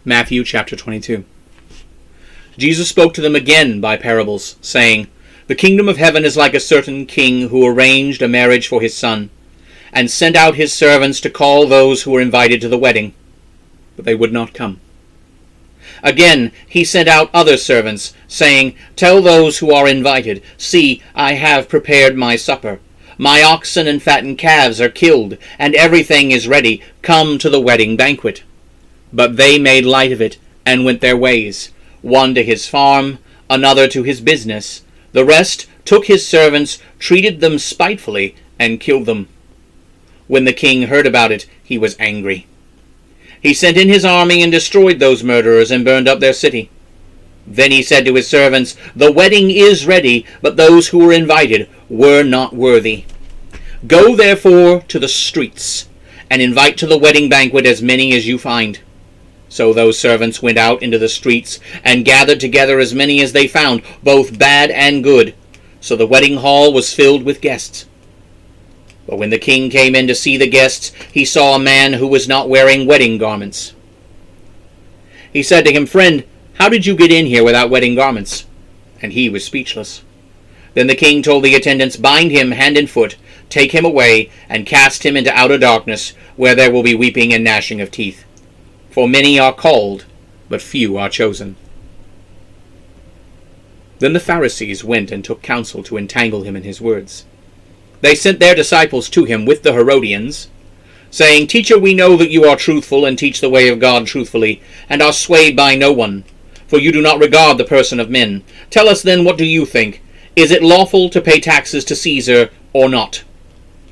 Matthew chapter 22. Jesus spoke to them again by parables, saying, The kingdom of heaven is like a certain king who arranged a marriage for his son, and sent out his servants to call those who were invited to the wedding, but they would not come. Again he sent out other servants, saying, Tell those who are invited, See, I have prepared my supper. My oxen and fattened calves are killed, and everything is ready. Come to the wedding banquet. But they made light of it, and went their ways, one to his farm, another to his business. The rest took his servants, treated them spitefully, and killed them. When the king heard about it, he was angry. He sent in his army and destroyed those murderers, and burned up their city. Then he said to his servants, The wedding is ready, but those who were invited were not worthy. Go therefore to the streets, and invite to the wedding banquet as many as you find. So those servants went out into the streets, and gathered together as many as they found, both bad and good. So the wedding hall was filled with guests. But when the king came in to see the guests, he saw a man who was not wearing wedding garments. He said to him, Friend, how did you get in here without wedding garments? And he was speechless. Then the king told the attendants, Bind him hand and foot, take him away, and cast him into outer darkness, where there will be weeping and gnashing of teeth. For many are called, but few are chosen. Then the Pharisees went and took counsel to entangle him in his words. They sent their disciples to him with the Herodians, saying, Teacher, we know that you are truthful, and teach the way of God truthfully, and are swayed by no one, for you do not regard the person of men. Tell us then, what do you think? Is it lawful to pay taxes to Caesar, or not?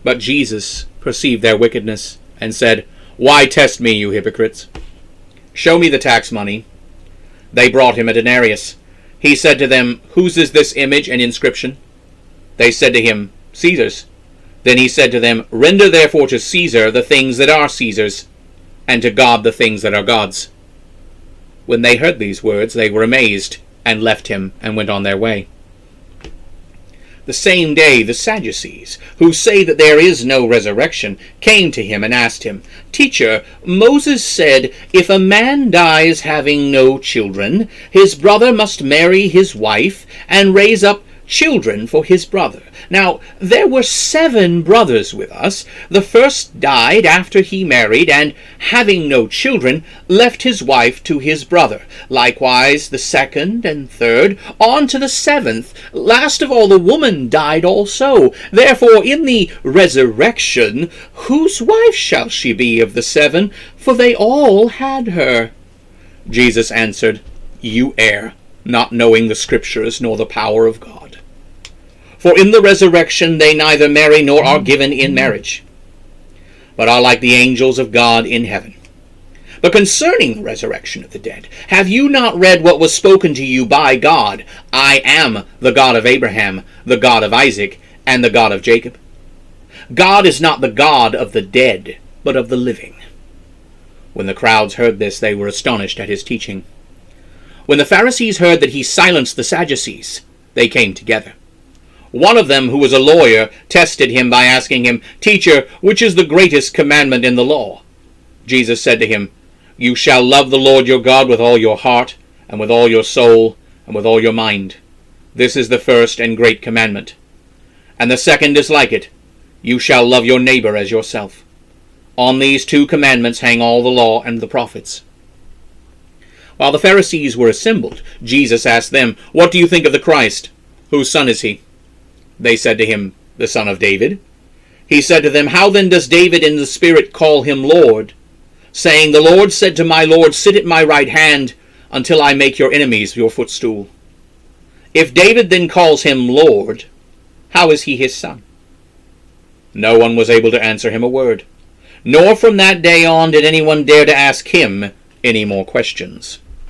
But Jesus perceived their wickedness, and said, Why test me, you hypocrites? Show me the tax money. They brought him a denarius. He said to them, Whose is this image and inscription? They said to him, Caesar's. Then he said to them, Render therefore to Caesar the things that are Caesar's, and to God the things that are God's. When they heard these words, they were amazed, and left him, and went on their way. The same day the Sadducees, who say that there is no resurrection, came to him and asked him, Teacher, Moses said, If a man dies having no children, his brother must marry his wife, and raise up children for his brother. Now, there were 7 brothers with us. The first died after he married, and, having no children, left his wife to his brother. Likewise the second and third, on to the 7th. Last of all, the woman died also. Therefore, in the resurrection, whose wife shall she be of the 7? For they all had her. Jesus answered, You err, not knowing the Scriptures nor the power of God. For in the resurrection they neither marry nor are given in marriage, but are like the angels of God in heaven. But concerning the resurrection of the dead, have you not read what was spoken to you by God? I am the God of Abraham, the God of Isaac, and the God of Jacob. God is not the God of the dead, but of the living. When the crowds heard this, they were astonished at his teaching. When the Pharisees heard that he silenced the Sadducees, they came together. One of them, who was a lawyer, tested him by asking him, Teacher, which is the greatest commandment in the law? Jesus said to him, You shall love the Lord your God with all your heart, and with all your soul, and with all your mind. This is the first and great commandment. And the second is like it, You shall love your neighbor as yourself. On these 2 commandments hang all the law and the prophets. While the Pharisees were assembled, Jesus asked them, What do you think of the Christ? Whose son is he? They said to him, The son of David. He said to them, How then does David in the Spirit call him Lord, saying, The Lord said to my Lord, Sit at my right hand, until I make your enemies your footstool? If David then calls him Lord, how is he his son? No one was able to answer him a word, nor from that day on did anyone dare to ask him any more questions.